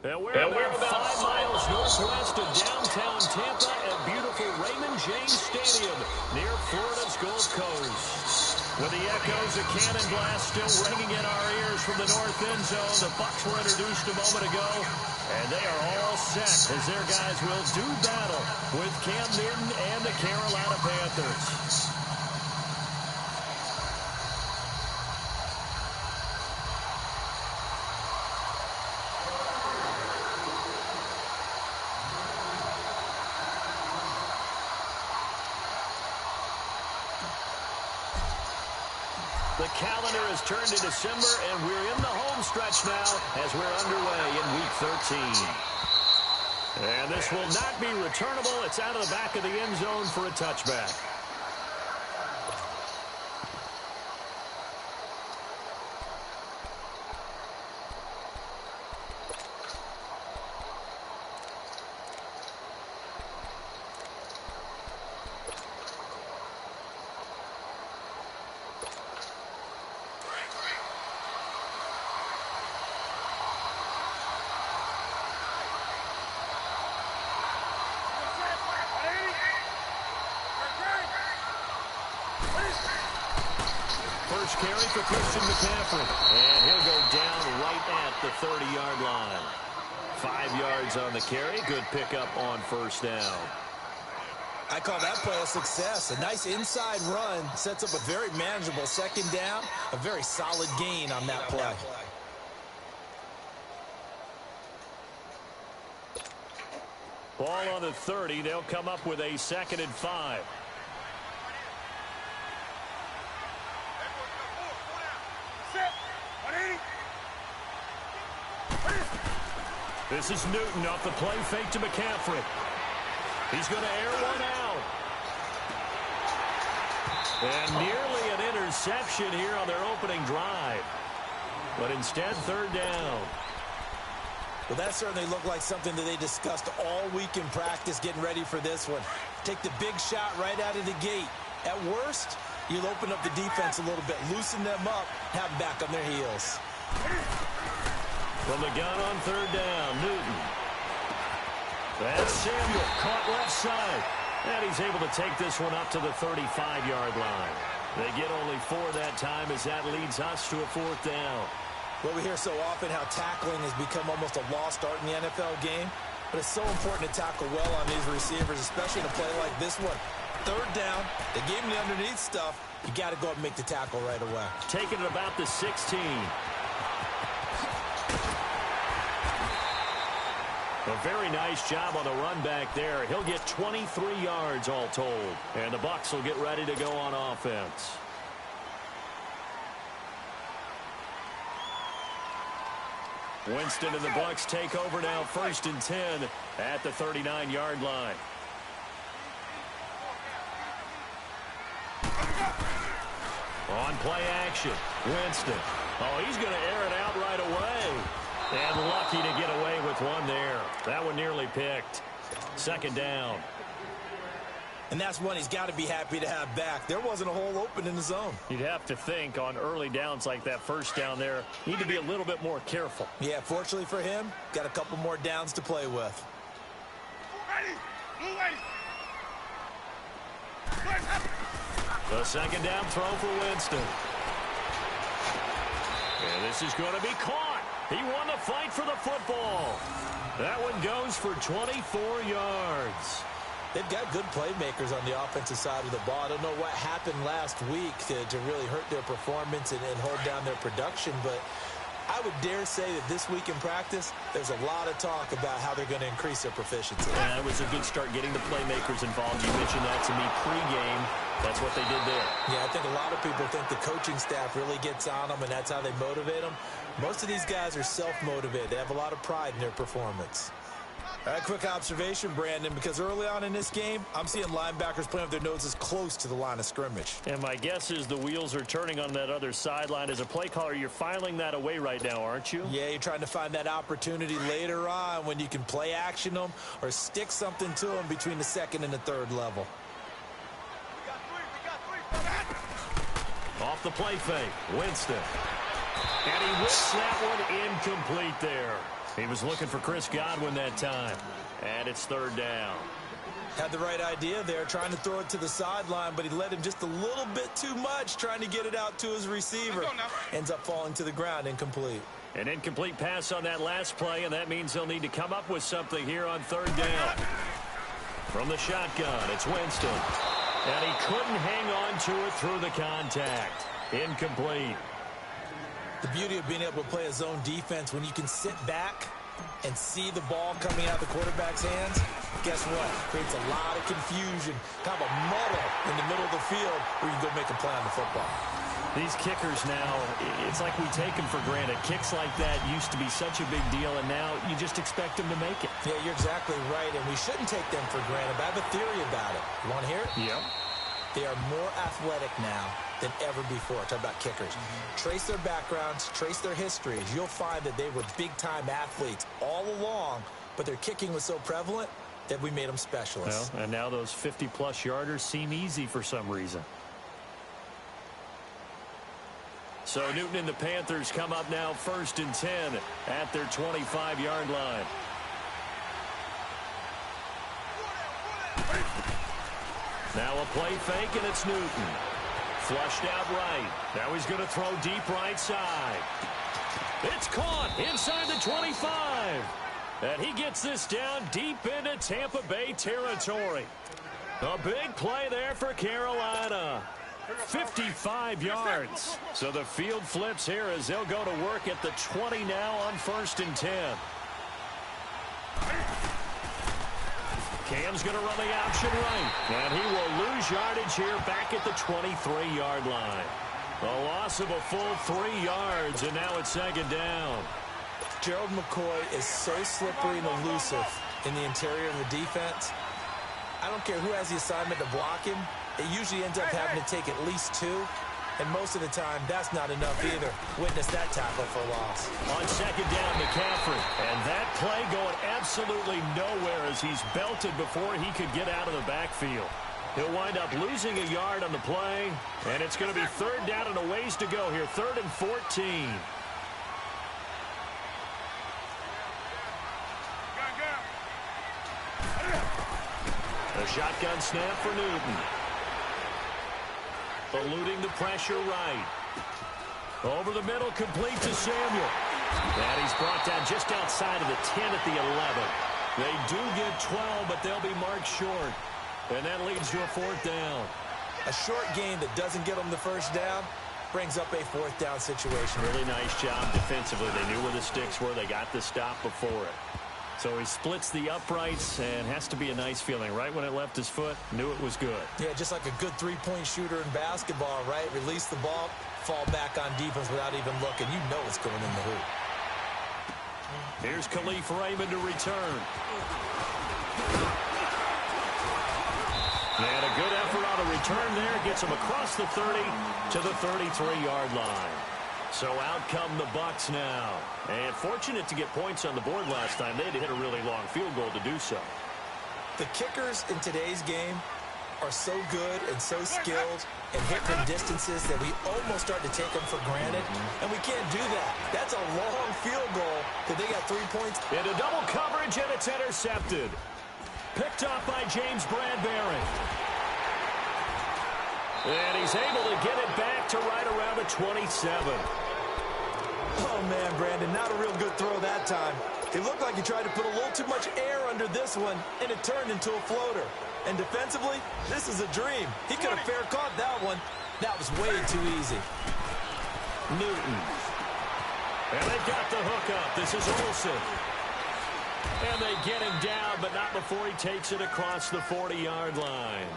And we're about 5 miles northwest of downtown Tampa at beautiful Raymond James Stadium near Florida's Gulf Coast. With the echoes of cannon blast still ringing in our ears from the north end zone, the Bucs were introduced a moment ago, and they are all set as their guys will do battle with Cam Newton and the Carolina Panthers. The calendar has turned to December, and we're in the home stretch now as we're underway in Week 13. And this will not be returnable. It's out of the back of the end zone for a touchback. First carry for Christian McCaffrey. And he'll go down right at the 30-yard line. 5 yards on the carry. Good pickup on first down. I call that play a success. A nice inside run sets up a very manageable second down. A very solid gain on that play. Ball on the 30. They'll come up with a 2nd and 5. This is Newton off the play fake to McCaffrey. He's going to air one out. And nearly an interception here on their opening drive. But instead, 3rd down. Well, that certainly looked like something that they discussed all week in practice getting ready for this one. Take the big shot right out of the gate. At worst, you'll open up the defense a little bit, loosen them up, have them back on their heels. From the gun on 3rd down, Newton. That's Samuel, caught left side. And he's able to take this one up to the 35-yard line. They get only 4 that time as that leads us to a 4th down. Well, we hear so often how tackling has become almost a lost art in the NFL game. But it's so important to tackle well on these receivers, especially in a play like this one. 3rd down, they gave him the underneath stuff. You got to go up and make the tackle right away. Taking it about the 16. A very nice job on the run back there. He'll get 23 yards all told. And the Bucs will get ready to go on offense. Winston and the Bucs take over now, 1st and 10 at the 39-yard line. On play action, Winston. Oh, he's going to air it out right away. And lucky to get away with one there. That one nearly picked. 2nd down. And that's one he's got to be happy to have back. There wasn't a hole open in the zone. You'd have to think on early downs like that 1st down there, need to be a little bit more careful. Yeah, fortunately for him, got a couple more downs to play with. The 2nd down throw for Winston. And this is going to be caught. He won the fight for the football. That one goes for 24 yards. They've got good playmakers on the offensive side of the ball. I don't know what happened last week to really hurt their performance and hold down their production, but I would dare say that this week in practice, there's a lot of talk about how they're going to increase their proficiency. Yeah, it was a good start getting the playmakers involved. You mentioned that to me pregame. That's what they did there. Yeah, I think a lot of people think the coaching staff really gets on them, and that's how they motivate them. Most of these guys are self-motivated. They have a lot of pride in their performance. All right, quick observation, Brandon, because early on in this game, I'm seeing linebackers playing with their noses close to the line of scrimmage. And my guess is the wheels are turning on that other sideline. As a play caller, you're filing that away right now, aren't you? Yeah, you're trying to find that opportunity later on when you can play action them or stick something to them between the 2nd and the 3rd level. Off the play fake, Winston. And he whips that one incomplete there. He was looking for Chris Godwin that time. And it's third down. Had the right idea there, trying to throw it to the sideline, but he led him just a little bit too much, trying to get it out to his receiver. Ends up falling to the ground, incomplete. An incomplete pass on that last play, and that means they'll need to come up with something here on third down. From the shotgun, it's Winston. And he couldn't hang on to it through the contact. Incomplete. The beauty of being able to play a zone defense when you can sit back and see the ball coming out of the quarterback's hands, guess what? Creates a lot of confusion, kind of a muddle in the middle of the field where you can go make a play on the football. These kickers now, it's like we take them for granted. Kicks like that used to be such a big deal, and now you just expect them to make it. Yeah, you're exactly right, and we shouldn't take them for granted. But I have a theory about it. You want to hear it? Yep. They are more athletic now than ever before. Talk about kickers. Trace their backgrounds, trace their histories. You'll find that they were big-time athletes all along, but their kicking was so prevalent that we made them specialists. Well, and now those 50-plus yarders seem easy for some reason. So Newton and the Panthers come up now 1st and 10 at their 25-yard line. Now a play fake, and it's Newton. Flushed out right. Now he's going to throw deep right side. It's caught inside the 25. And he gets this down deep into Tampa Bay territory. A big play there for Carolina. 55 yards. So the field flips here as they'll go to work at the 20 now on 1st and 10. Cam's going to run the option right. And he will lose yardage here back at the 23-yard line. A loss of a full 3 yards, and now it's 2nd down. Gerald McCoy is so slippery and elusive in the interior of the defense. I don't care who has the assignment to block him. It usually ends up having to take at least 2. And most of the time, that's not enough either. Witness that tackle for loss. On 2nd down, McCaffrey. And that play going absolutely nowhere as he's belted before he could get out of the backfield. He'll wind up losing a yard on the play. And it's going to be 3rd down and a ways to go here. 3rd and 14. A shotgun snap for Newton. Eluding the pressure right. Over the middle, complete to Samuel. And he's brought down just outside of the 10 at the 11. They do get 12, but they'll be marked short. And that leads to a 4th down. A short game that doesn't get them the 1st down brings up a 4th down situation. Really nice job defensively. They knew where the sticks were. They got the stop before it. So he splits the uprights and has to be a nice feeling. Right when it left his foot, knew it was good. Yeah, just like a good three-point shooter in basketball, right? Release the ball, fall back on defense without even looking. You know it's going in the hoop. Here's Khalif Raymond to return. And a good effort on the return there. Gets him across the 30 to the 33-yard line. So out come the Bucs now. And fortunate to get points on the board last time. They had to hit a really long field goal to do so. The kickers in today's game are so good and so skilled and hit from distances that we almost start to take them for granted. And we can't do that. That's a long field goal that they got 3 points. Into double coverage, and it's intercepted. Picked off by James Bradbury. And he's able to get it back to right around the 27. Oh, man, Brandon, not a real good throw that time. It looked like he tried to put a little too much air under this one, and it turned into a floater. And defensively, this is a dream. He could have fair caught that one. That was way too easy. Newton. And they've got the hook up. This is Olsen. And they get him down, but not before he takes it across the 40-yard line.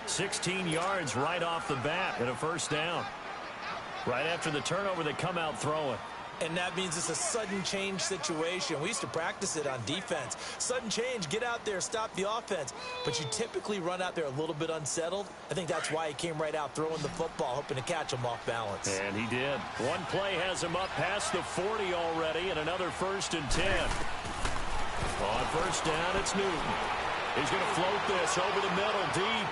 16 yards right off the bat and a 1st down. Right after the turnover, they come out throwing. And that means it's a sudden change situation. We used to practice it on defense. Sudden change, get out there, stop the offense. But you typically run out there a little bit unsettled. I think that's why he came right out throwing the football, hoping to catch him off balance. And he did. One play has him up past the 40 already, and another 1st and 10. On 1st down, it's Newton. He's going to float this over the middle deep.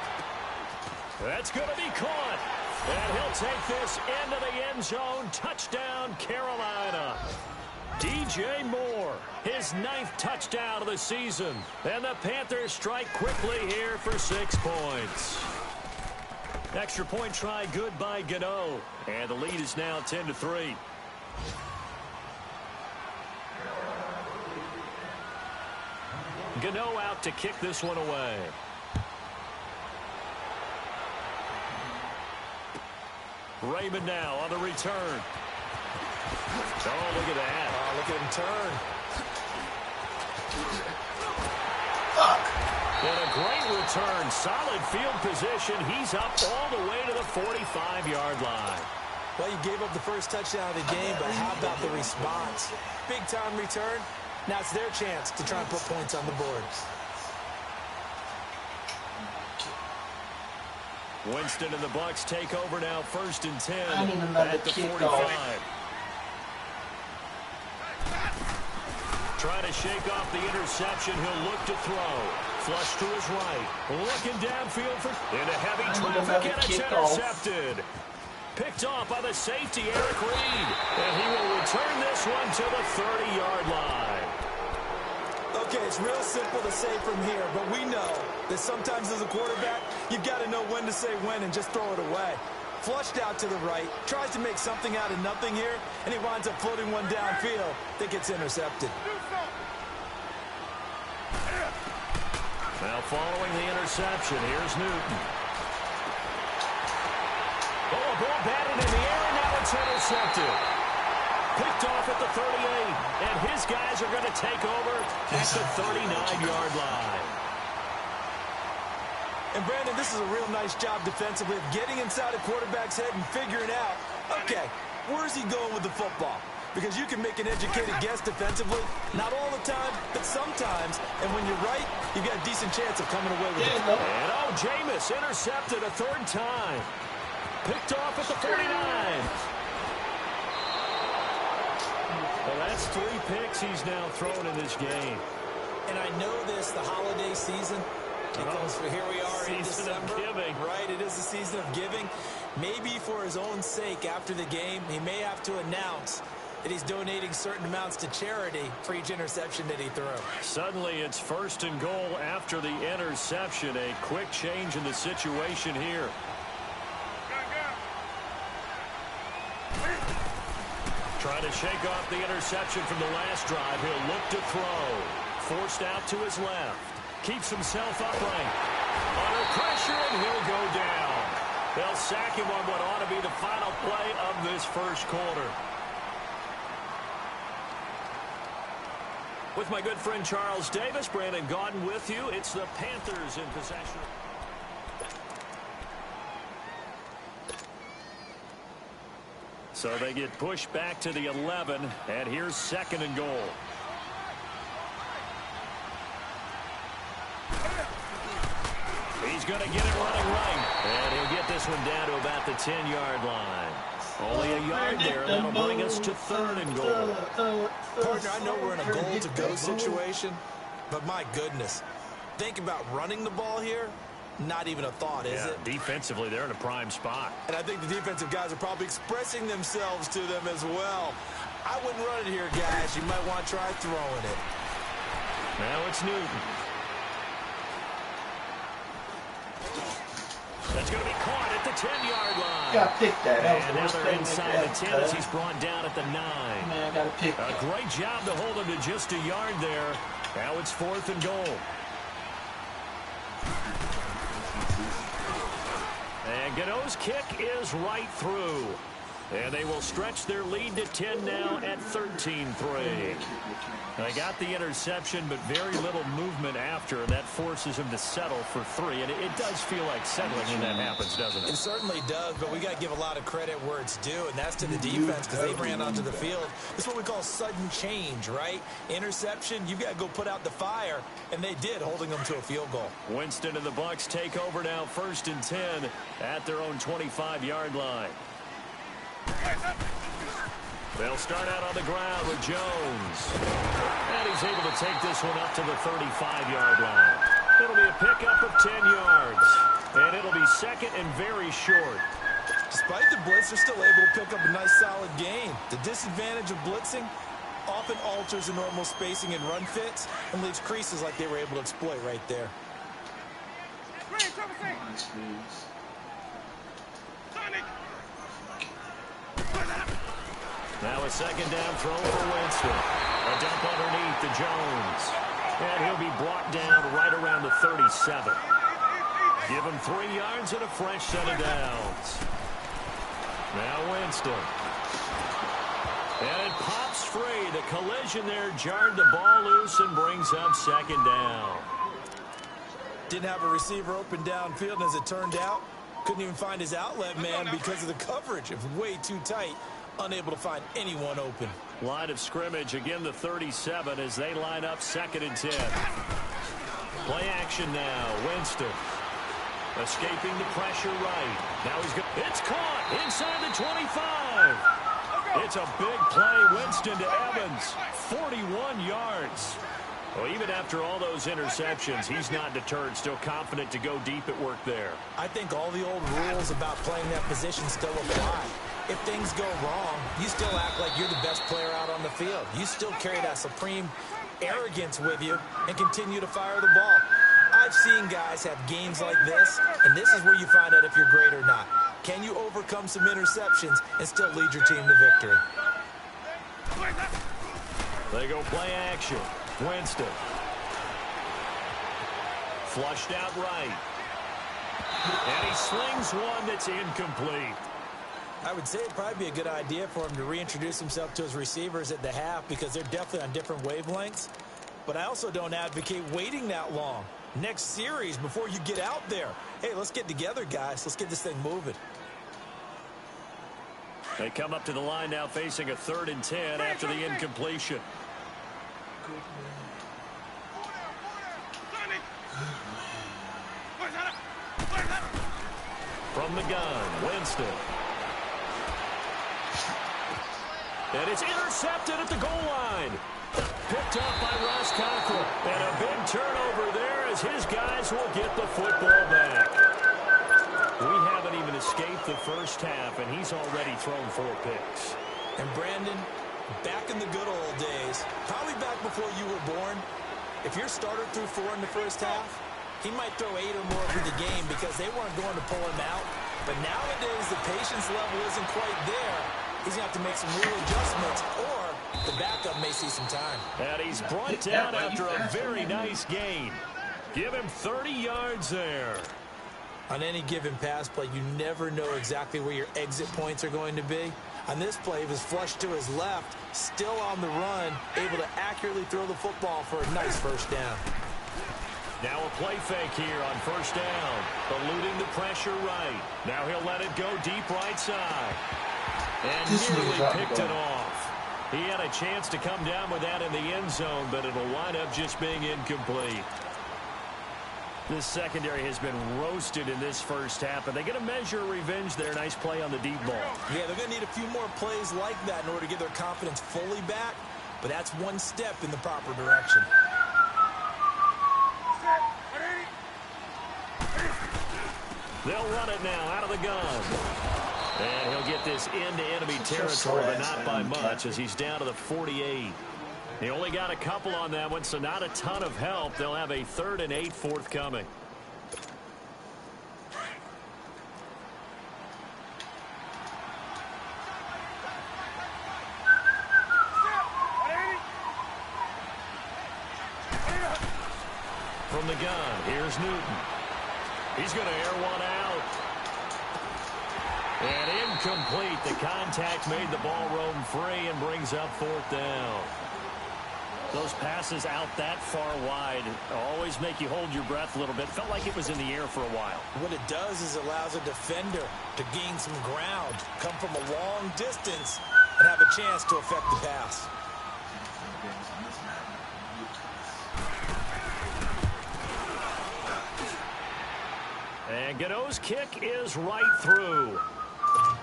That's going to be caught. And he'll take this into the end zone. Touchdown, Carolina. DJ Moore, his 9th touchdown of the season. And the Panthers strike quickly here for 6 points. Extra point try good by Gano. And the lead is now 10-3. Gano out to kick this one away. Raymond now on the return. Oh, look at that. Oh, look at him turn. And a great return. Solid field position. He's up all the way to the 45-yard line. Well, you gave up the first touchdown of the game, but how about the response? Big-time return. Now it's their chance to try and put points on the board. Winston and the Bucs take over now, 1st and 10 at the 45. Trying to shake off the interception. He'll look to throw. Flush to his right. Looking downfield for into heavy traffic, and it's intercepted. Picked off by the safety, Eric Reed. And he will return this one to the 30-yard line. Okay, it's real simple to say from here, but we know that sometimes as a quarterback, you've got to know when to say when and just throw it away. Flushed out to the right, tries to make something out of nothing here, and he winds up floating one downfield that gets intercepted. Now following the interception, here's Newton. Oh, a ball batted in the air, and now it's intercepted. Picked off at the 38, and his guys are going to take over at the 39-yard line. And, Brandon, this is a real nice job defensively of getting inside a quarterback's head and figuring out, okay, where's he going with the football? Because you can make an educated guess defensively, not all the time, but sometimes. And when you're right, you've got a decent chance of coming away with it. And, oh, Jameis intercepted a 3rd time. Picked off at the 49. Well, that's 3 picks he's now thrown in this game. And I know this, the holiday season, because here we are in December. Giving. Right, it is the season of giving. Maybe for his own sake after the game, he may have to announce that he's donating certain amounts to charity for each interception that he threw. Suddenly it's 1st and goal after the interception. A quick change in the situation here. Trying to shake off the interception from the last drive. He'll look to throw. Forced out to his left. Keeps himself upright. Under pressure, and he'll go down. They'll sack him on what ought to be the final play of this 1st quarter. With my good friend Charles Davis, Brandon Gaudin with you. It's the Panthers in possession. So they get pushed back to the 11, and here's 2nd and goal. He's going to get it running right, and he'll get this one down to about the 10-yard line. Only a yard there. That'll bring us to 3rd and goal. Partner, I know we're in a goal-to-go situation, but my goodness, think about running the ball here. Not even a thought, is it? Defensively, they're in a prime spot. And I think the defensive guys are probably expressing themselves to them as well. I wouldn't run it here, guys. You might want to try throwing it. Now it's Newton. That's going to be caught at the 10-yard line. Got to pick that. And now they're inside the 10 as he's brought down at the 9. Man, I got to pick that. A great job to hold him to just a yard there. Now it's 4th and goal. And Gano's kick is right through. And they will stretch their lead to 10 now at 13-3. They got the interception, but very little movement after, and that forces him to settle for 3. And it does feel like settling when that happens, doesn't it? It certainly does, but we got to give a lot of credit where it's due, and that's to the defense because they ran onto the field. This is what we call sudden change, right? Interception, you got to go put out the fire, and they did, holding them to a field goal. Winston and the Bucs take over now, 1st and 10 at their own 25-yard line. They'll start out on the ground with Jones. And he's able to take this one up to the 35-yard line. It'll be a pickup of 10 yards. And it'll be 2nd and very short. Despite the blitz, they're still able to pick up a nice solid gain. The disadvantage of blitzing, often alters the normal spacing and run fits and leaves creases like they were able to exploit right there. Now a second down throw for Winston. A dump underneath to Jones. And he'll be brought down right around the 37. Give him 3 yards and a fresh set of downs. Now Winston. And it pops free. The collision there jarred the ball loose and brings up second down. Didn't have a receiver open downfield, and as it turned out, couldn't even find his outlet man because of the coverage. It was way too tight. Unable to find anyone open. Line of scrimmage, again the 37 as they line up 2nd and 10. Play action now. Winston escaping the pressure right. Now he's good. It's caught inside the 25. It's a big play. Winston to Evans. 41 yards. Well, even after all those interceptions, he's not deterred, still confident to go deep at work there. I think all the old rules about playing that position still apply. If things go wrong, you still act like you're the best player out on the field. You still carry that supreme arrogance with you and continue to fire the ball. I've seen guys have games like this, and this is where you find out if you're great or not. Can you overcome some interceptions and still lead your team to victory? They go play action. Winston. Flushed out right. And he slings one that's incomplete. I would say it'd probably be a good idea for him to reintroduce himself to his receivers at the half because they're definitely on different wavelengths. But I also don't advocate waiting that long. Next series before you get out there. Hey, let's get together, guys. Let's get this thing moving. They come up to the line now facing a 3rd and 10 after the incompletion. From the gun, Winston. And it's intercepted at the goal line. Picked up by Ross Cockrell. And a big turnover there as his guys will get the football back. We haven't even escaped the first half, and he's already thrown 4 picks. And Brandon, back in the good old days, probably back before you were born, if your starter threw 4 in the first half, he might throw 8 or more for the game because they weren't going to pull him out. But nowadays, the patience level isn't quite there. He's going to have to make some real adjustments, or the backup may see some time. And he's brought down after a very nice gain. Give him 30 yards there. On any given pass play, you never know exactly where your exit points are going to be. On this play, he was flushed to his left, still on the run, able to accurately throw the football for a nice first down. Now a play fake here on first down, eluding the pressure right. Now he'll let it go deep right side. And nearly picked it off. He had a chance to come down with that in the end zone, but it'll wind up just being incomplete. This secondary has been roasted in this first half, and they're going to measure revenge there. Nice play on the deep ball. Yeah, they're going to need a few more plays like that in order to get their confidence fully back, but that's one step in the proper direction. They'll run it now out of the gun. And he'll get this into enemy territory, but not by much as he's down to the 48. They only got a couple on that one, so not a ton of help. They'll have a 3rd and 8 forthcoming. From the gun, here's Newton. He's going to air one out. And incomplete. The contact made the ball roam free and brings up 4th down. Those passes out that far wide always make you hold your breath a little bit. Felt like it was in the air for a while. What it does is it allows a defender to gain some ground, come from a long distance, and have a chance to affect the pass. And Gano's kick is right through.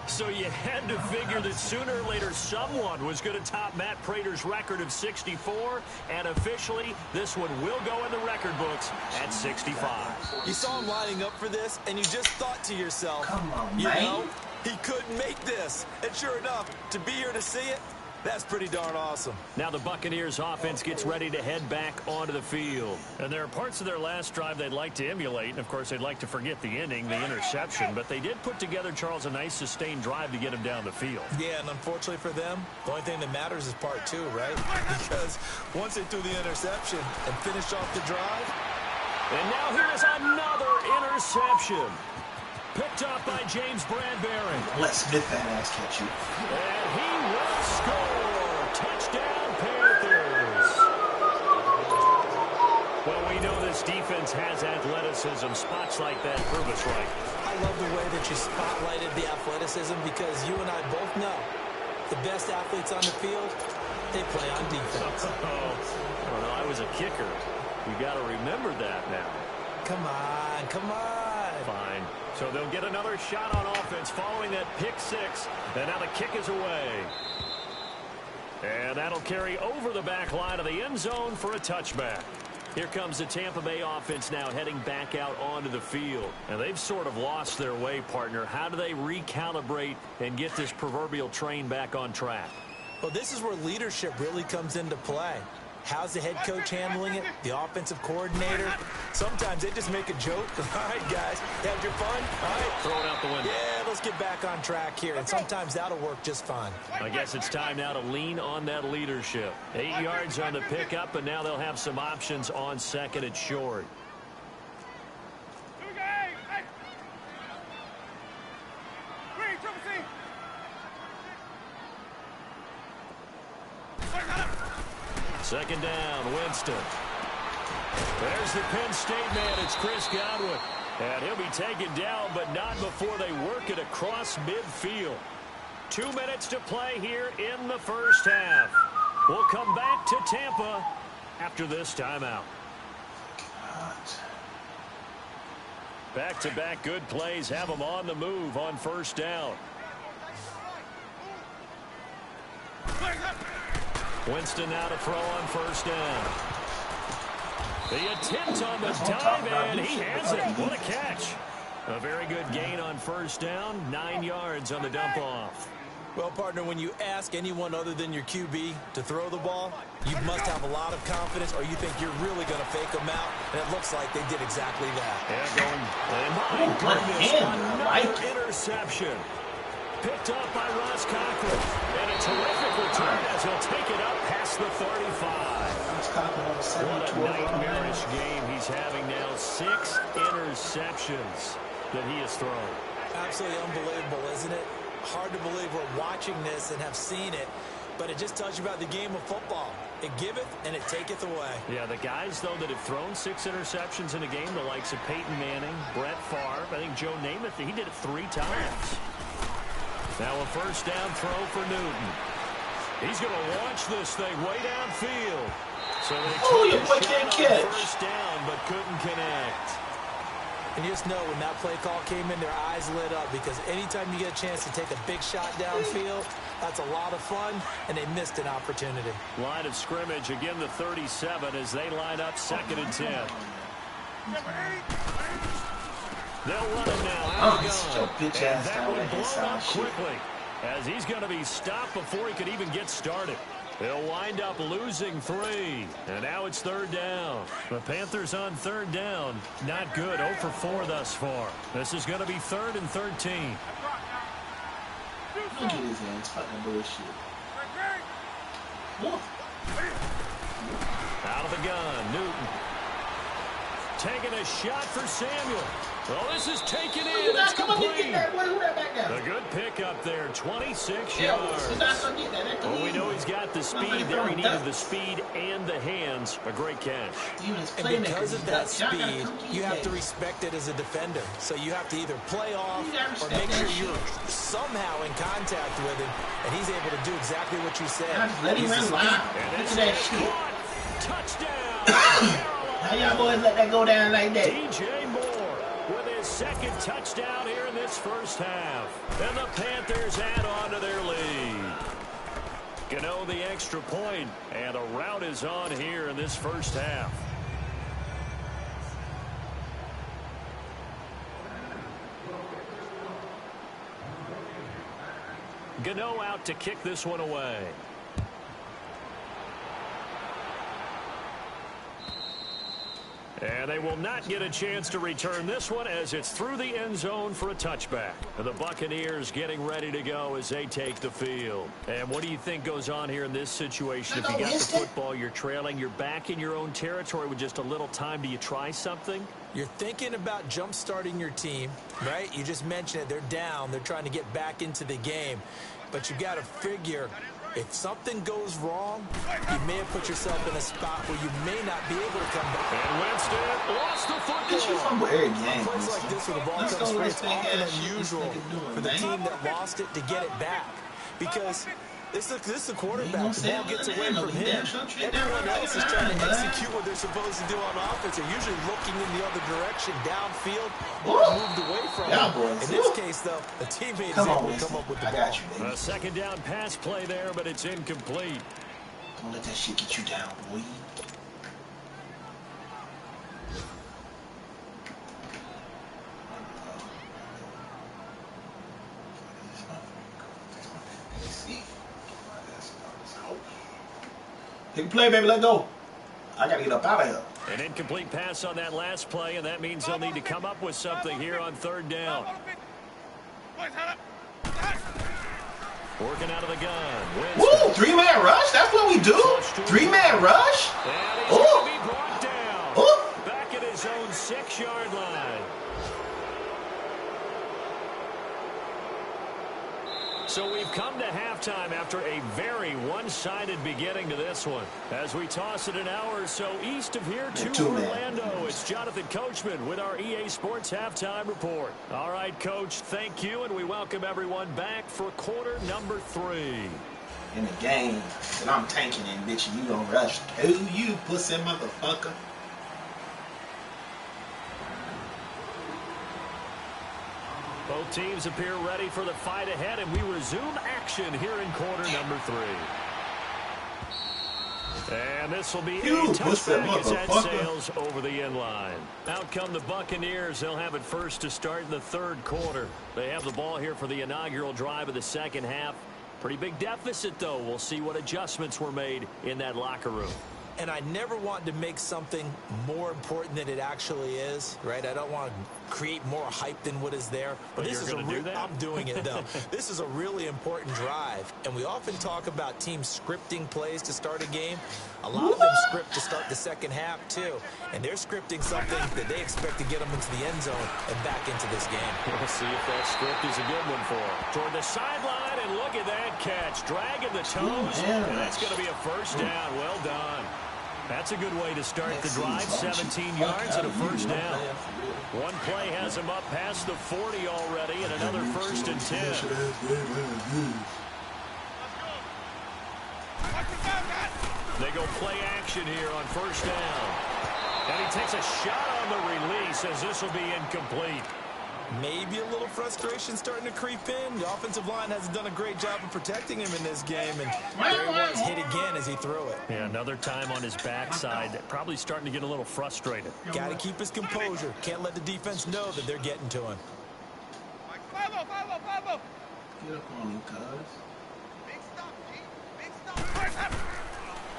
So you had to figure that sooner or later someone was going to top Matt Prater's record of 64, and officially this one will go in the record books at 65. You saw him lining up for this, and you just thought to yourself, Come on, you man. know, he couldn't make this. And sure enough, to be here to see it, That's pretty darn awesome. Now the Buccaneers offense gets ready to head back onto the field. And there are parts of their last drive they'd like to emulate. And, of course, they'd like to forget the ending, the interception. But they did put together, Charles, a nice sustained drive to get him down the field. Yeah, and unfortunately for them, the only thing that matters is part 2, right? Because once they threw the interception and finished off the drive. And now here's another interception. Picked up by James Bradbury. Let Smith that ass catch you. And he will score. Touchdown, Panthers. Well, we know this defense has athleticism. Spots like that prove us right. I love the way that you spotlighted the athleticism because you and I both know the best athletes on the field, they play on defense. Well, I was a kicker. You got to remember that now. Come on, come on. Fine. So they'll get another shot on offense following that pick 6. And now the kick is away. And that'll carry over the back line of the end zone for a touchback. Here comes the Tampa Bay offense now heading back out onto the field. And they've sort of lost their way, partner. How do they recalibrate and get this proverbial train back on track? Well, this is where leadership really comes into play. How's the head coach handling it? The offensive coordinator? Sometimes they just make a joke. All right, guys, had your fun? All right. Throw it out the window. Yeah, let's get back on track here. And sometimes that'll work just fine. I guess it's time now to lean on that leadership. 8 yards on the pickup, and now they'll have some options on second and short. Second down, Winston. There's the Penn State man. It's Chris Godwin. And he'll be taken down, but not before they work it across midfield. 2 minutes to play here in the first half. We'll come back to Tampa after this timeout. Back-to-back good plays have them on the move on first down. Winston now to throw on first down. The attempt on the dive, and he has it. What a catch. A very good gain on first down. 9 yards on the dump-off. Well, partner, when you ask anyone other than your QB to throw the ball, you must have a lot of confidence or you think you're really going to fake them out, and it looks like they did exactly that. Yeah, going. And my goodness, another interception. Picked up by Ross Cochran. And a terrific return as he'll take it up past the 35. What a nightmarish game he's having now. 6 interceptions that he has thrown. Absolutely unbelievable, isn't it? Hard to believe we're watching this and have seen it, but it just tells you about the game of football. It giveth and it taketh away. Yeah, the guys, though, that have thrown 6 interceptions in a game, the likes of Peyton Manning, Brett Favre, I think Joe Namath, he did it 3 times. Now a first down throw for Newton. He's going to launch this thing way downfield. So they took a shot on first down, but couldn't connect. And you just know when that play call came in, their eyes lit up because anytime you get a chance to take a big shot downfield, that's a lot of fun, and they missed an opportunity. Line of scrimmage, again the 37 as they line up 2nd and 10. They'll run it now. And that will blow up quickly as he's going to be stopped before he could even get started. They'll wind up losing 3. And now it's 3rd down. The Panthers on 3rd down. Not good. 0 for 4 thus far. This is going to be 3rd and 13. Look at his ass. Fucking bullshit. Out of the gun. Newton. Taking a shot for Samuel. Well, this is taken in. It's complete. A good pick up there. 26 yards. Well, we know he's got the speed there. He needed the speed and the hands. A great catch. And because of that speed, you have to respect it as a defender. So you have to either play off or make sure you're somehow in contact with him. And he's able to do exactly what you said. Let him run wild. Look at that shit. Touchdown. How y'all boys let that go down like that? DJ Moore with his 2nd touchdown here in this first half. And the Panthers add on to their lead. Gano the extra point, and a rout is on here in this first half. Gano out to kick this one away. And they will not get a chance to return this one as it's through the end zone for a touchback. And the Buccaneers getting ready to go as they take the field. And what do you think goes on here in this situation? If you got the football, you're trailing, you're back in your own territory with just a little time. Do you try something? You're thinking about jump-starting your team, right? You just mentioned it. They're down. They're trying to get back into the game. But you got to figure, if something goes wrong, you may have put yourself in a spot where you may not be able to come back. And Winston lost the football. Plays like this where the ball comes free, it's often unusual for the team that lost it to get it back. Because this is a quarterback. The ball gets away from him. Everyone else is trying to execute what they're supposed to do on offense. They're usually looking in the other direction, downfield, or moved away from him. In this case, though, the teammate is able to come up with the ball. A second down pass play there, but it's incomplete. Don't let that shit get you down, boy. Big play, baby. Let's go. I got to get up out of here. An incomplete pass on that last play, and that means they'll need to come up with something here on third down. Working out of the gun. Woo! Three-man rush? That's what we do? Three-man rush? And he's going to be brought down. Back at his own 6-yard line. So we've come to halftime after a very one-sided beginning to this one. As we toss it an hour or so east of here to Orlando, it's Jonathan Coachman with our EA Sports Halftime Report. All right, Coach, thank you, and we welcome everyone back for quarter number 3. In the game that I'm tanking in, bitch, you gonna rush too, you pussy motherfucker. Both teams appear ready for the fight ahead, and we resume action here in quarter number 3. And this will be a touchback as that sails over the end line. Out come the Buccaneers. They'll have it first to start in the third quarter. They have the ball here for the inaugural drive of the second half. Pretty big deficit, though. We'll see what adjustments were made in that locker room. And I never want to make something more important than it actually is, right? I don't want to create more hype than what is there. But this is I'm doing it, though. This is a really important drive. And we often talk about teams scripting plays to start a game. A lot of them script to start the second half, too. And they're scripting something that they expect to get them into the end zone and back into this game. We'll see if that script is a good one for them. Toward the sideline, and look at that catch. Dragging the toes, and that's going to be a first down. Well done. That's a good way to start the drive. 17 yards and a first down. One play has him up past the 40 already, and another first and 10. They go play action here on first down. And he takes a shot on the release as this will be incomplete. Maybe a little frustration starting to creep in. The offensive line hasn't done a great job of protecting him in this game, and there he was, hit again as he threw it. Yeah, another time on his backside, probably starting to get a little frustrated. Got to keep his composure. Can't let the defense know that they're getting to him. Get up on him, cuz.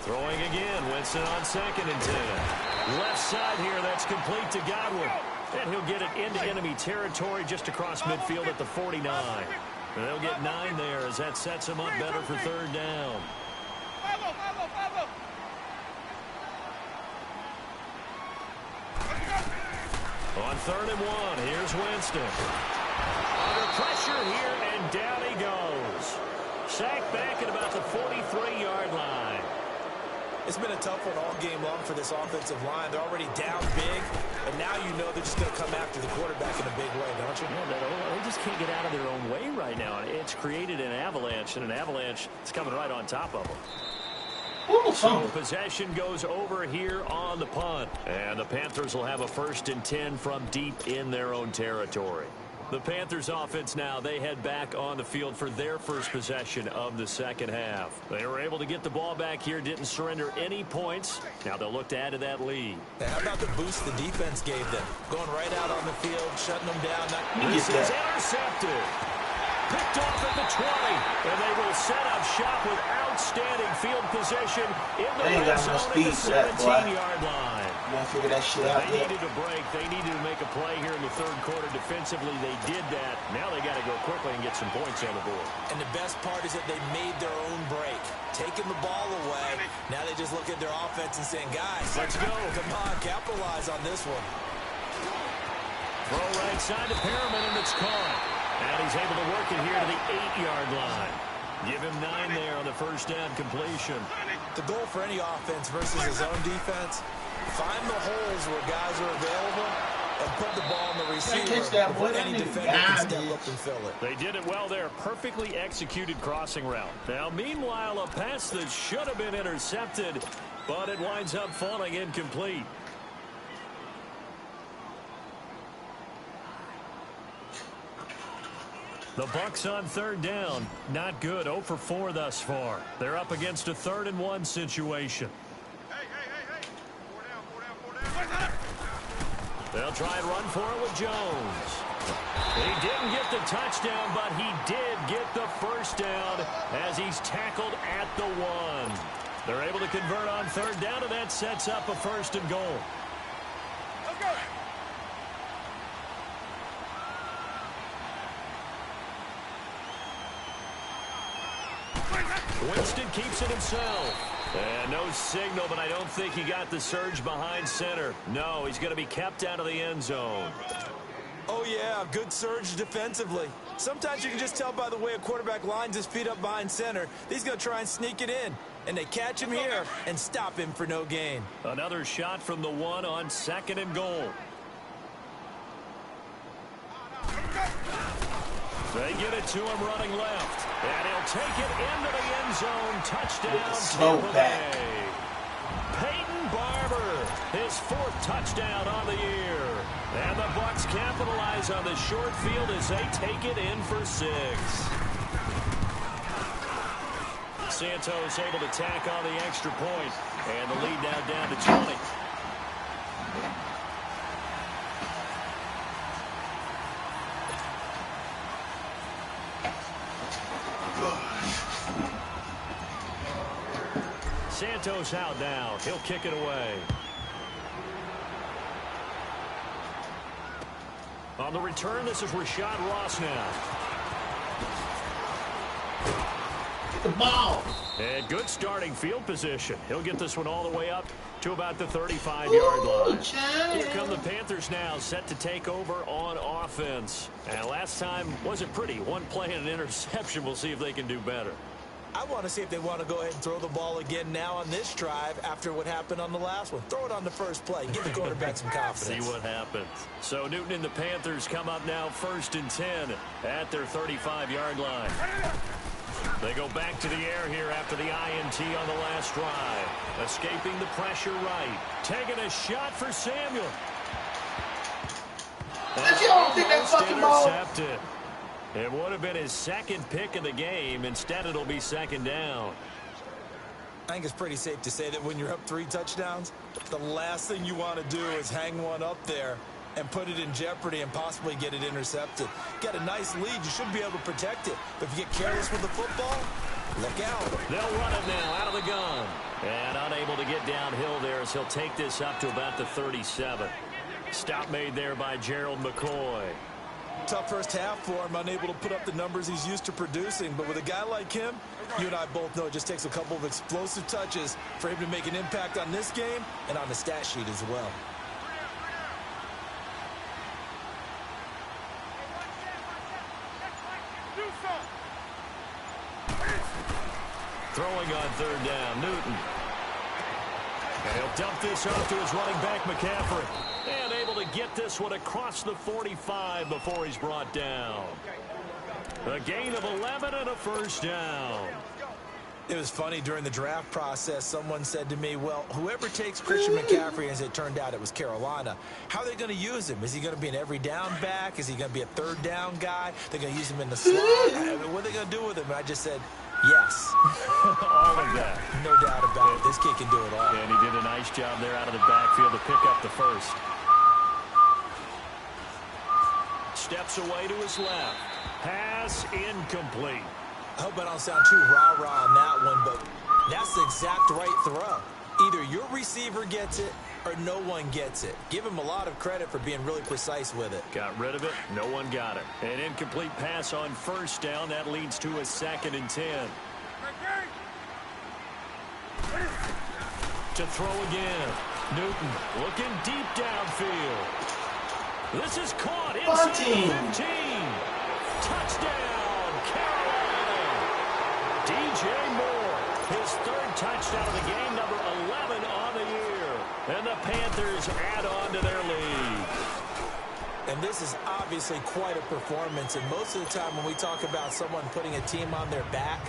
Throwing again, Winston on 2nd and 10. Left side here, that's complete to Godwin. And he'll get it into enemy territory just across midfield at the 49. And they'll get 9 there as that sets him up better for third down. On 3rd and 1, here's Winston. Under pressure here, and down he goes. Sacked back at about the 43-yard line. It's been a tough one all game long for this offensive line. They're already down big, and now you know they're just going to come after the quarterback in a big way, don't you? Yeah, they just can't get out of their own way right now. It's created an avalanche, and an avalanche is coming right on top of them. So possession goes over here on the punt, and the Panthers will have a 1st and 10 from deep in their own territory. The Panthers offense now, they head back on the field for their first possession of the second half. They were able to get the ball back here, didn't surrender any points. Now they'll look to add to that lead. Now, how about the boost the defense gave them? Going right out on the field, shutting them down. This is intercepted. picked off at the 20. And they will set up shop with outstanding field position in the red zone at the 17-yard line. You gotta figure that shit out. They needed a break. They needed to make a play here in the third quarter defensively. They did that. Now they got to go quickly and get some points on the board. And the best part is that they made their own break. Taking the ball away. Now they just look at their offense and saying, guys, let's go. Come on, capitalize on this one. Throw right side to Perriman, and it's caught. And he's able to work it here to the 8-yard line. Give him 9 there on the first down completion. The goal for any offense versus his own defense, find the holes where guys are available and put the ball in the receiver before any defender can step up and fill it. They did it well there. Perfectly executed crossing route. Now, meanwhile, a pass that should have been intercepted, but it winds up falling incomplete. The Bucs on third down. Not good. 0 for 4 thus far. They're up against a 3rd and 1 situation. They'll try and run for it with Jones. He didn't get the touchdown, but he did get the first down as he's tackled at the 1. They're able to convert on third down, and that sets up a 1st and goal. Winston keeps it himself. And no signal, but I don't think he got the surge behind center. No, he's going to be kept out of the end zone. Oh, yeah, good surge defensively. Sometimes you can just tell by the way a quarterback lines his feet up behind center. He's going to try and sneak it in. And they catch him here and stop him for no gain. Another shot from the 1 on 2nd and goal. They get it to him running left. And he'll take it into the end zone. Touchdown, Tampa Bay. Peyton Barber, his 4th touchdown on the year. And the Bucs capitalize on the short field as they take it in for 6. Santos able to tack on the extra point. And the lead now down to 20. Santos out now. He'll kick it away. On the return, this is Rashad Ross now. Get the ball. And good starting field position. He'll get this one all the way up to about the 35-yard line. Here come the Panthers now, set to take over on offense. And last time wasn't pretty. One play and an interception. We'll see if they can do better. I want to see if they want to go ahead and throw the ball again now on this drive after what happened on the last one. Throw it on the first play. Give the quarterback some confidence. See what happens. So Newton and the Panthers come up now 1st and 10 at their 35-yard line. They go back to the air here after the INT on the last drive. Escaping the pressure right. Taking a shot for Samuel. Did you don't think that fucking ball? Intercepted. It would have been his 2nd pick of the game. Instead, it'll be 2nd down. I think it's pretty safe to say that when you're up 3 touchdowns, the last thing you want to do is hang one up there and put it in jeopardy and possibly get it intercepted. Get a nice lead, you should be able to protect it. But if you get careless with the football, look out. They'll run it now out of the gun. And unable to get downhill there as he'll take this up to about the 37. Stop made there by Gerald McCoy. Tough first half for him, unable to put up the numbers he's used to producing. But with a guy like him, you and I both know it just takes a couple of explosive touches for him to make an impact on this game and on the stat sheet as well. Throwing on third down, Newton. And he'll dump this off to his running back, McCaffrey. And able to get this one across the 45 before he's brought down. A gain of 11 and a first down. It was funny during the draft process. Someone said to me, well, whoever takes Christian McCaffrey, as it turned out it was Carolina, how are they going to use him? Is he going to be an every down back? Is he going to be a third down guy? They're going to use him in the slot? What are they going to do with him? And I just said, yes. All of that. No doubt about it. This kid can do it all. And he did a nice job there out of the backfield to pick up the first. steps away to his left. Pass incomplete. I hope I don't sound too rah-rah on that one, but that's the exact right throw. Either your receiver gets it or no one gets it. Give him a lot of credit for being really precise with it. Got rid of it. No one got it. An incomplete pass on first down. That leads to a 2nd and 10. To throw again. Newton looking deep downfield. This is caught inside the 15. Touchdown, Carolina. DJ Moore, his 3rd touchdown of the game, number 11 on the year. And the Panthers add on to their lead. And this is obviously quite a performance. And most of the time when we talk about someone putting a team on their back,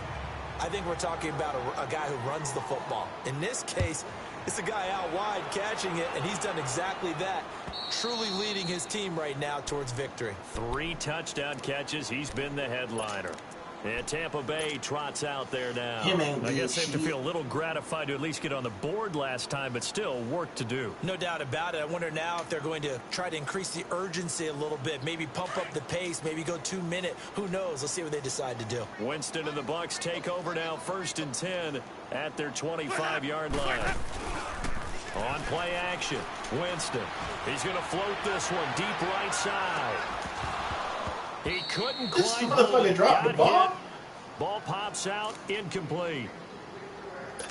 I think we're talking about a guy who runs the football. In this case, it's a guy out wide catching it, and he's done exactly that, truly leading his team right now towards victory. 3 touchdown catches. He's been the headliner. And Tampa Bay trots out there now. I guess they have to feel a little gratified to at least get on the board last time, but still work to do. No doubt about it. I wonder now if they're going to try to increase the urgency a little bit, maybe pump up the pace, maybe go 2-minute. Who knows? Let's see what they decide to do. Winston and the Bucs take over now, 1st and 10 at their 25-yard line. On play action, Winston. He's going to float this one deep right side. He couldn't quite hold it. Drop the ball. Hit. Ball pops out, incomplete.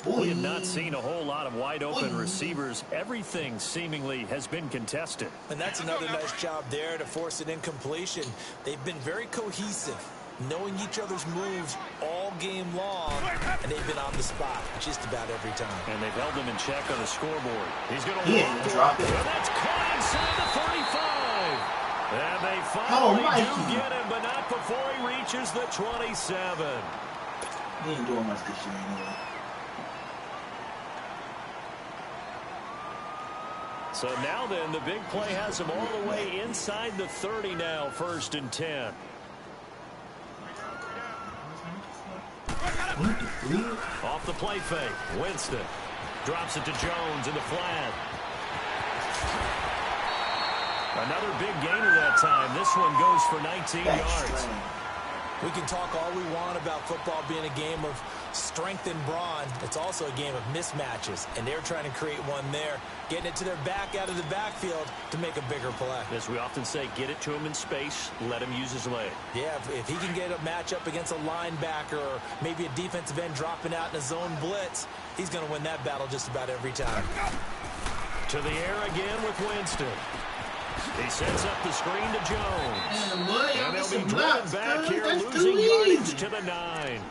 We have not seen a whole lot of wide-open receivers. Everything seemingly has been contested. And that's another nice job there to force an incompletion. They've been very cohesive, knowing each other's moves all game long, and they've been on the spot just about every time. And they've held him in check on the scoreboard. He's going to drop it. And that's caught inside the 35. And they finally do get him, but not before he reaches the 27. He ain't doing much this year anyway. So now then, the big play has him all the way inside the 30 now, 1st and 10. Off the play fake, Winston drops it to Jones in the flat. Another big gainer that time. This one goes for 19 yards. We can talk all we want about football being a game of strength and brawn. It's also a game of mismatches, and they're trying to create one there, getting it to their back out of the backfield to make a bigger play. As we often say, get it to him in space, let him use his leg. Yeah, if he can get a matchup against a linebacker or maybe a defensive end dropping out in a zone blitz, he's going to win that battle just about every time. To the air again with Winston. He sets up the screen to Jones. And they'll be driven back here, losing yardage to the 9.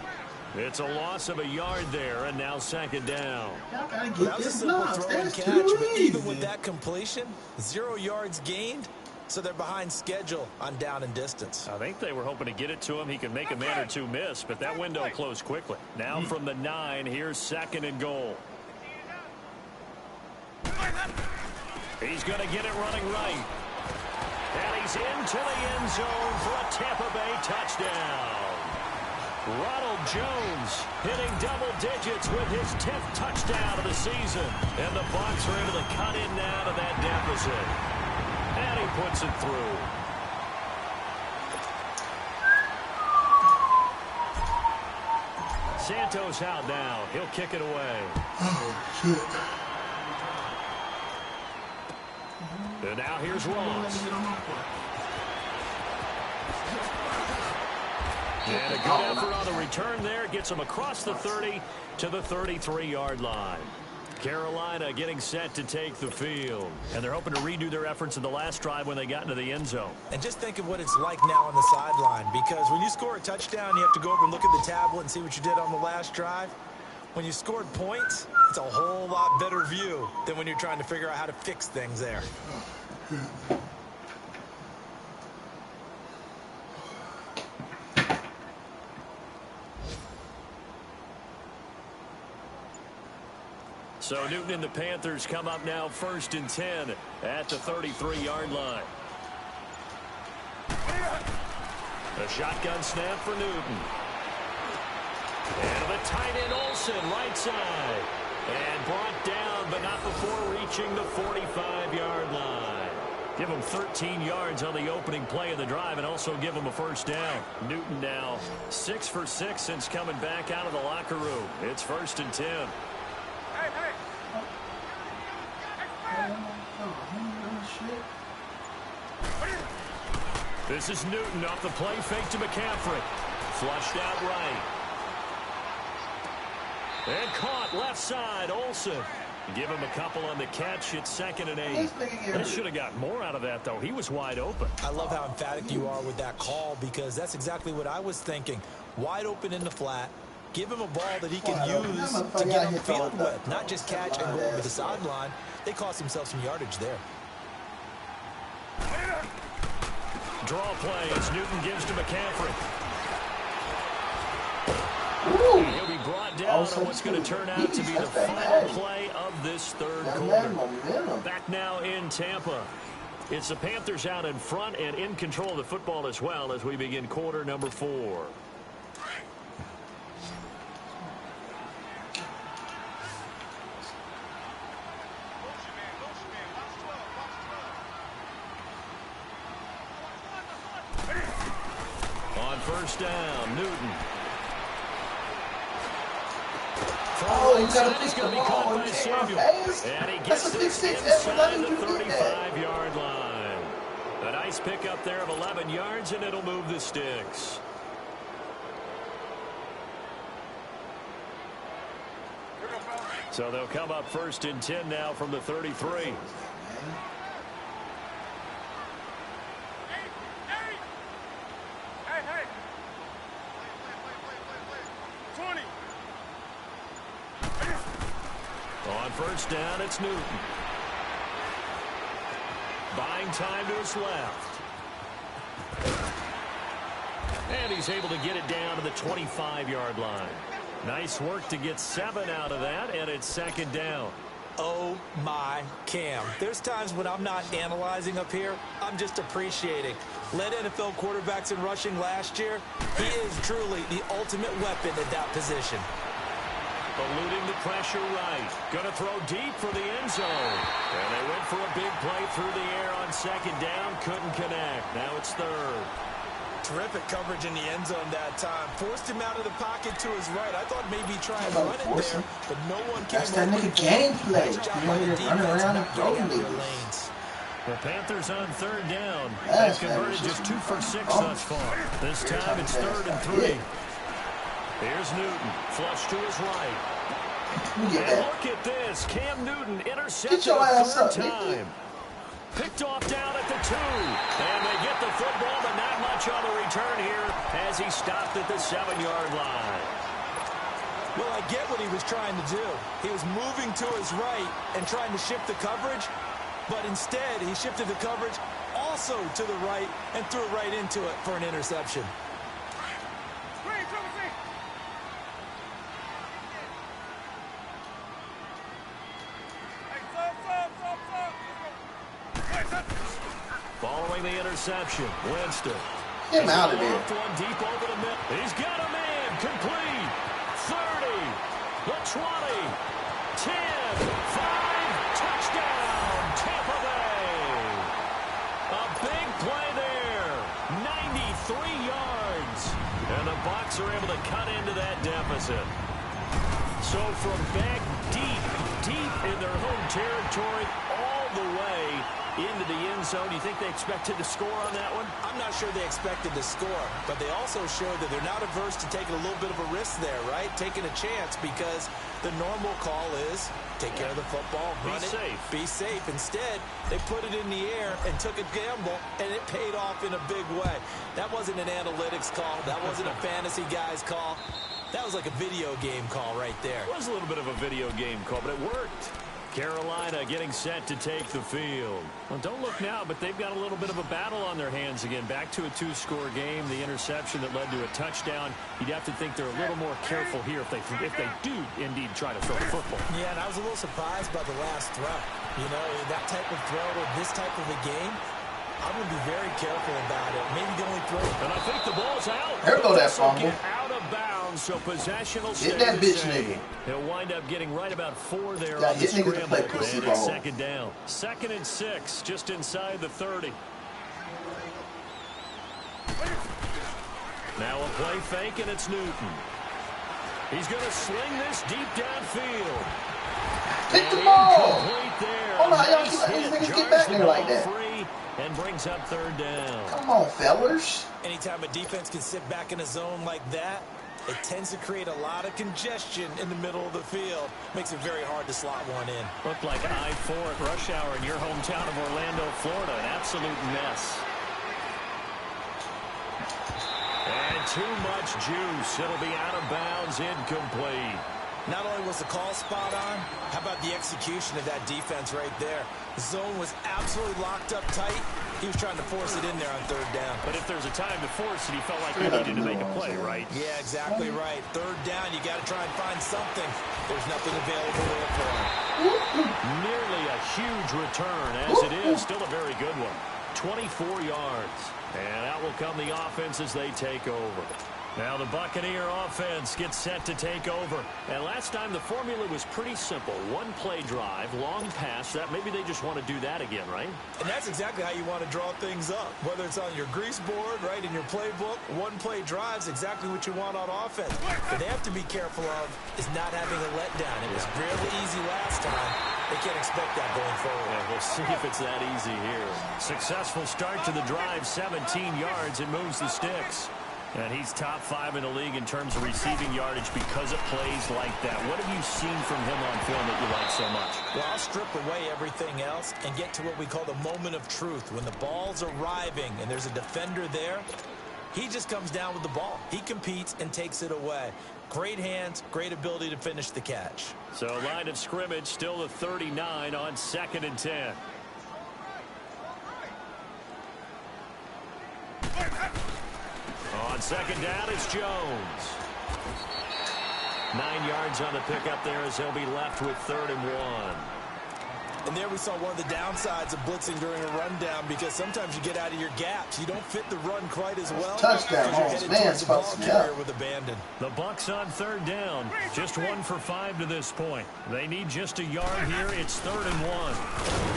It's a loss of a yard there, and now 2nd down. That was a simple throw and catch, but even with that completion, 0 yards gained, so they're behind schedule on down and distance. I think they were hoping to get it to him. He could make a man or two miss, but that window closed quickly. Now from the 9, here's 2nd and goal. He's going to get it running right. And he's into the end zone for a Tampa Bay touchdown. Ronald Jones hitting double digits with his 10th touchdown of the season. And the Bucs are able to cut in now to that deficit. And he puts it through. Santos out now. He'll kick it away. Oh, shit. And now here's Ross. And a good effort on the return there. Gets him across the 30 to the 33-yard line. Carolina getting set to take the field. And they're hoping to redo their efforts in the last drive when they got into the end zone. And just think of what it's like now on the sideline. Because when you score a touchdown, you have to go over and look at the tablet and see what you did on the last drive. When you scored points, it's a whole lot better view than when you're trying to figure out how to fix things there. So Newton and the Panthers come up now 1st and 10 at the 33-yard line. A shotgun snap for Newton. And the tight end Olsen, right side. And brought down, but not before reaching the 45-yard line. Give him 13 yards on the opening play of the drive and also give him a first down. Newton now 6 for 6 since coming back out of the locker room. It's 1st and 10. This is Newton off the play fake to McCaffrey. Flushed out right. And caught left side, Olsen. Give him a couple on the catch. It's 2nd and 8. They should have got more out of that, though. He was wide open. I love how emphatic you are with that call because that's exactly what I was thinking. Wide open in the flat. Give him a ball that he can use to get on the field with, not just catch and go over the sideline. They cost themselves some yardage there. Draw play as Newton gives to McCaffrey. Ooh. He'll be brought down on what's going to turn out to be the final play of this 3rd quarter. Back now in Tampa. It's the Panthers out in front and in control of the football as well as we begin quarter number 4. On 1st down, Newton. Oh, you got to He's pick going the to be caught ball by and Samuel. And he gets this inside the 35-yard line. A nice pickup there of 11 yards, and it'll move the sticks. So they'll come up 1st and 10 now from the 33. On 1st down, it's Newton. Buying time to his left. And he's able to get it down to the 25-yard line. Nice work to get 7 out of that, and it's 2nd down. Oh, my Cam. There's times when I'm not analyzing up here. I'm just appreciating. Led NFL quarterbacks in rushing last year. He is truly the ultimate weapon at that position. Eluding the pressure right. Going to throw deep for the end zone. And they went for a big play through the air on 2nd down. Couldn't connect. Now it's 3rd. Terrific coverage in the end zone that time. Forced him out of the pocket to his right. I thought maybe try and run it there, but no one came. That's that nigga gameplay. You want me to run around and throw niggas. The Panthers on 3rd down. They've converted just 2 for 6 thus far. This time it's 3rd and 3. Here's Newton. Flush to his right. And look at this. Cam Newton intercepted a 3rd time. Picked off down at the 2. And they get the football, but not much on the return here as he stopped at the 7-yard line. Well, I get what he was trying to do. He was moving to his right and trying to shift the coverage, but instead he shifted the coverage also to the right and threw it right into it for an interception. Following the interception, Winston. Get him out of there. One deep over the middle. He's got a man. Complete. 30. The 20. 10. 5. Touchdown. Tampa Bay. A big play there. 93 yards. And the Bucs are able to cut into that deficit. So from back deep in their home territory all the way into the end zone. Do you think they expected to score on that one? I'm not sure they expected to score, but they also showed that they're not averse to taking a little bit of a risk there, right? Taking a chance because the normal call is take care of the football, run it, be safe. Instead, they put it in the air and took a gamble, and it paid off in a big way. That wasn't an analytics call. That wasn't a fantasy guy's call. That was like a video game call right there. It was a little bit of a video game call, but it worked. Carolina getting set to take the field. Well, don't look now, but they've got a little bit of a battle on their hands again. Back to a 2-score game. The interception that led to a touchdown. You'd have to think they're a little more careful here if they do indeed try to throw the football. Yeah, and I was a little surprised by the last throw. You know, that type of throw with this type of a game, I'm going to be very careful about it. Maybe the only throw. And I think the ball's out. There go that fumble. Get out of bounds, so possession will stay Get that the bitch same. nigga. He'll wind up getting right about 4 there Yeah, on the hit niggas to scramble. play pussy And ball. it's second down. 2nd and 6, just inside the 30. Now a play fake, and it's Newton. He's going to sling this deep downfield. Take the ball. There. Hold on, y'all keep letting these niggas get back there like that. Free and brings up 3rd down. Come on, fellas. Anytime a defense can sit back in a zone like that, it tends to create a lot of congestion in the middle of the field. Makes it very hard to slot one in. Looked like I-4 at rush hour in your hometown of Orlando, Florida. An absolute mess. And too much juice. It'll be out of bounds, incomplete. Not only was the call spot on, how about the execution of that defense right there? The zone was absolutely locked up tight. He was trying to force it in there on 3rd down. But if there's a time to force it, he felt like he needed to make a play, right? Yeah, exactly right. 3rd down, you got to try and find something. There's nothing available for him. Nearly a huge return, as it is. Still a very good one. 24 yards. And out will come the offense as they take over. Now the Buccaneer offense gets set to take over. And last time the formula was pretty simple. 1 play drive, long pass. That maybe they just want to do that again, right? And that's exactly how you want to draw things up. Whether it's on your grease board, right, in your playbook, 1 play drive is exactly what you want on offense. What they have to be careful of is not having a letdown. It was really easy last time. They can't expect that going forward. Yeah, we'll see if it's that easy here. Successful start to the drive, 17 yards. It moves the sticks. And he's top 5 in the league in terms of receiving yardage because of plays like that. What have you seen from him on film that you like so much? Well, I'll strip away everything else and get to what we call the moment of truth. When the ball's arriving and there's a defender there, he just comes down with the ball. He competes and takes it away. Great hands, great ability to finish the catch. So line of scrimmage, still the 39 on 2nd and 10. On 2nd down, it's Jones. 9 yards on the pickup there as he'll be left with 3rd and 1. And there we saw one of the downsides of blitzing during a rundown, because sometimes you get out of your gaps. You don't fit the run quite as well. Touchdown, man's supposed to be up. With abandon. The Bucs on 3rd down. Just 1 for 5 to this point. They need just a yard here. It's 3rd and 1.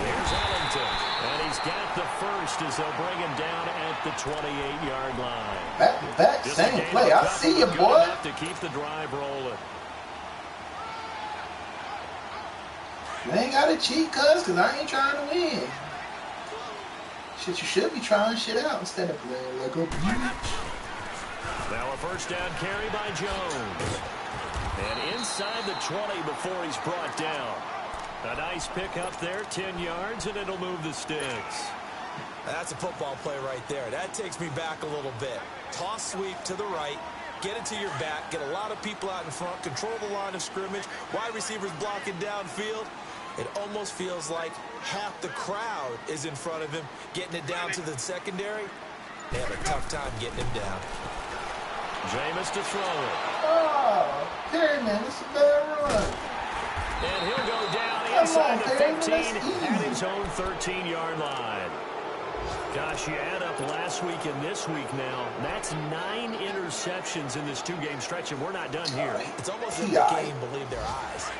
Here's Ellington. And he's got the first as they'll bring him down at the 28-yard line. Back to back, same play. I see you, boy. To keep the drive rolling. You ain't got to cheat, cuz I ain't trying to win. Shit, you should be trying shit out instead of playing like a bitch. Now a 1st down carry by Jones. And inside the 20 before he's brought down. A nice pick up there, 10 yards, and it'll move the sticks. That's a football play right there. That takes me back a little bit. Toss sweep to the right. Get it to your back. Get a lot of people out in front. Control the line of scrimmage. Wide receivers blocking downfield. It almost feels like half the crowd is in front of him, getting it down to the secondary. They have a tough time getting him down. Jameis to throw it. Oh, Terry, man, this is a bad run. And he'll go down inside the 15 at his own 13-yard line. Gosh, you add up last week and this week now. That's 9 interceptions in this 2-game stretch, and we're not done here. It's almost as if the game believe their eyes.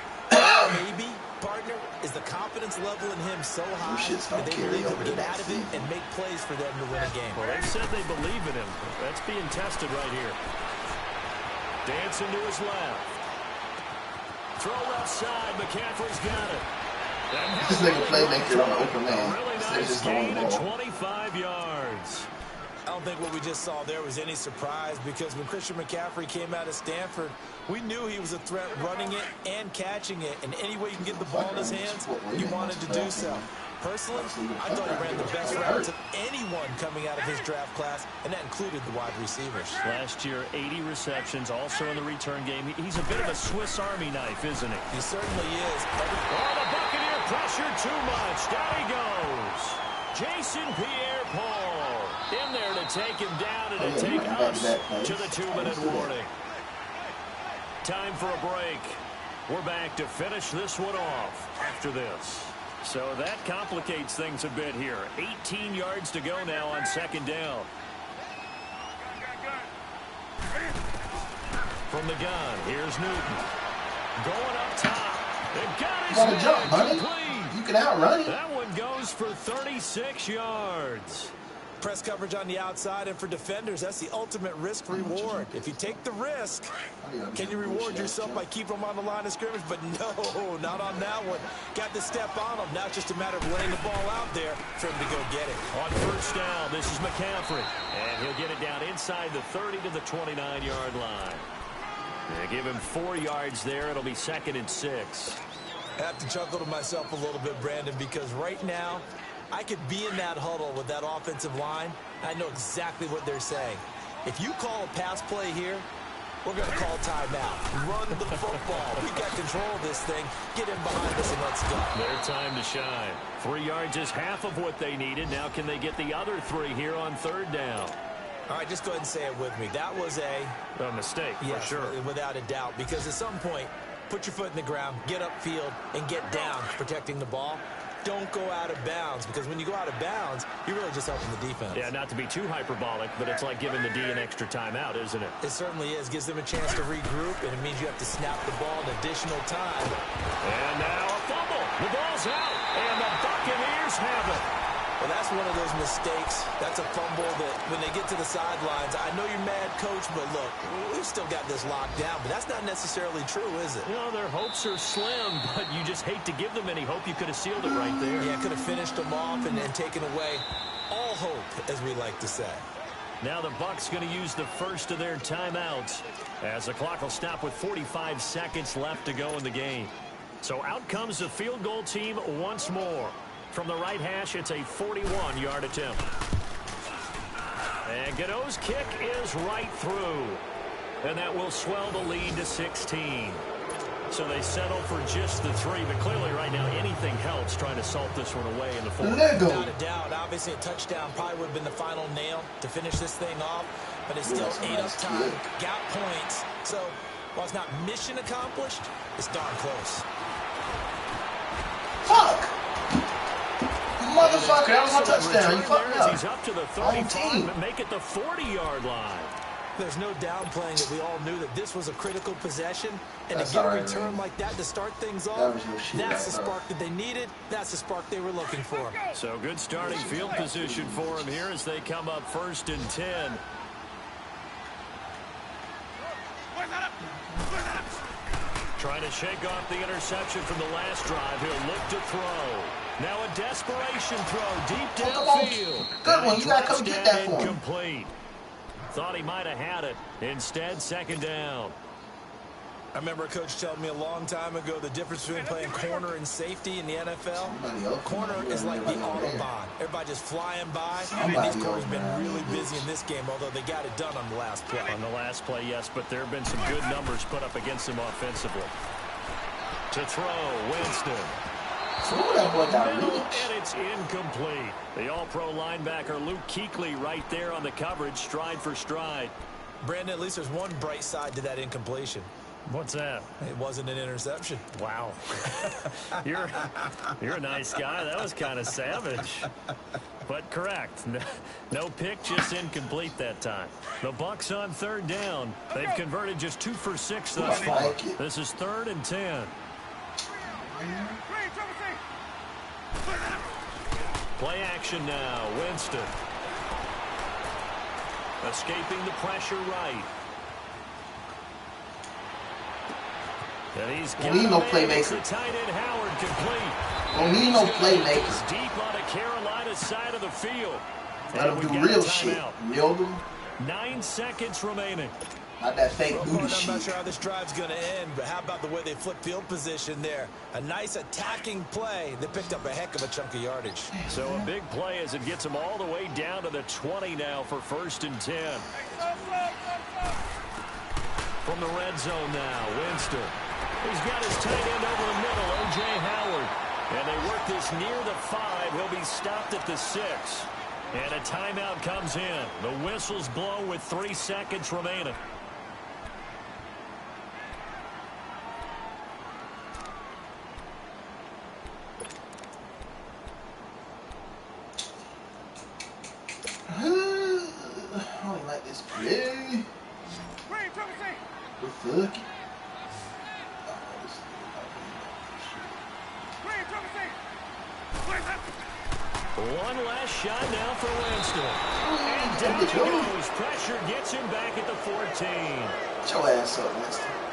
Maybe, partner, is the confidence level in him so high that they believe he'll get out of it and make plays for them to win a game. Well, they've said they believe in him. That's being tested right here. Dancing to his left. Throw left side. McCaffrey's got it. This nigga playmaker on the open man. Really nice gain of 25 yards. I don't think what we just saw there was any surprise, because when Christian McCaffrey came out of Stanford, we knew he was a threat running it and catching it. And any way you can get the ball in his hands, you wanted to do so. Personally, I thought he ran the best routes of anyone coming out of his draft class, and that included the wide receivers. Last year, 80 receptions, also in the return game. He's a bit of a Swiss Army knife, isn't he? He certainly is. Oh, the Buccaneer pressure too much. Down he goes. Jason Pierre-Paul in there to take him down and to take us to the 2-minute warning. Time for a break. We're back to finish this one off after this. So that complicates things a bit here. 18 yards to go now on second down. From the gun, here's Newton. Going up top. It got his man jump, buddy. You can outrun it. That one goes for 36 yards. Press coverage on the outside, and for defenders, that's the ultimate risk reward. If you take the risk, can you reward yourself by keeping them on the line of scrimmage? But no, not on that one. Got to step on them. Now it's just a matter of laying the ball out there for him to go get it. On first down, this is McCaffrey. And he'll get it down inside the 30 to the 29-yard line. They give him 4 yards there. It'll be 2nd and 6. I have to chuckle to myself a little bit, Brandon, because right now, I could be in that huddle with that offensive line. I know exactly what they're saying. If you call a pass play here, we're going to call timeout. Run the football. We got control of this thing. Get in behind us and let's go. Their time to shine. 3 yards is half of what they needed. Now can they get the other 3 here on third down? All right, just go ahead and say it with me. That was a mistake, yes, for sure. Without a doubt, because at some point, put your foot in the ground, get upfield, and get down protecting the ball. Don't go out of bounds, because when you go out of bounds, you're really just helping the defense. Yeah, not to be too hyperbolic, but it's like giving the D an extra timeout, isn't it? It certainly is. Gives them a chance to regroup, and it means you have to snap the ball an additional time. And now a fumble. The ball's out, and the Buccaneers have it. Well, that's one of those mistakes. That's a fumble that when they get to the sidelines, I know you're mad, Coach, but look, we've still got this locked down. But that's not necessarily true, is it? You know, their hopes are slim, but you just hate to give them any hope. You could have sealed it right there. Yeah, could have finished them off and then taken away all hope, as we like to say. Now the Bucs going to use the first of their timeouts as the clock will stop with 45 seconds left to go in the game. So out comes the field goal team once more. From the right hash, it's a 41-yard attempt. And Godot's kick is right through. And that will swell the lead to 16. So they settle for just the 3. But clearly right now, anything helps trying to salt this one away in the fourth. Without a doubt. Obviously, a touchdown probably would have been the final nail to finish this thing off. But it's still 8 up time, got points. So while it's not mission accomplished, it's darn close. Fuck! Motherfucker, that was my touchdown. You fucked up. He's up to the 35, but make it the 40-yard line. There's no downplaying that we all knew that this was a critical possession, and to get a return like that to start things off, that's the spark that they needed. That's the spark they were looking for. So good starting field position for him here as they come up 1st and 10. Trying to shake off the interception from the last drive. He'll look to throw. Now a desperation throw deep downfield. Good one. You got to come get that for him. Incomplete. Thought he might have had it. Instead, 2nd down. I remember a coach telling me a long time ago the difference between playing corner and safety in the NFL. Corner is like the Autobahn. Everybody just flying by. And these corners been really busy in this game, although they got it done on the last play. On the last play, yes, but there have been some good numbers put up against him offensively. To throw, Winston. And it's incomplete. The all-pro linebacker Luke Kuechly right there on the coverage, stride for stride. Brandon, at least there's one bright side to that incompletion. What's that? It wasn't an interception. Wow. You're a nice guy. That was kind of savage. But correct. No pick, just incomplete that time. The Bucs on 3rd down. They've converted just 2 for 6 thus far. This is 3rd and 10. Play action now. Winston. Escaping the pressure right. And he's don't need no playmaker. The tight end Howard complete. Don't need no playmaker. Deep on the Carolina side of the field. Let him do real shit. Milled him. 9 seconds remaining. Not that fake booty I'm shit. not sure how this drive's going to end, but how about the way they flip field position there? A nice attacking play. They picked up a heck of a chunk of yardage. So a big play as it gets them all the way down to the 20 now for 1st and 10. From the red zone now, Winston. He's got his tight end over the middle, O.J. Howard. And they work this near the 5. He'll be stopped at the 6. And a timeout comes in. The whistles blow with 3 seconds remaining. One last shot now for Winston. And down he goes. Pressure gets him back at the 14. Get your ass up, Winston.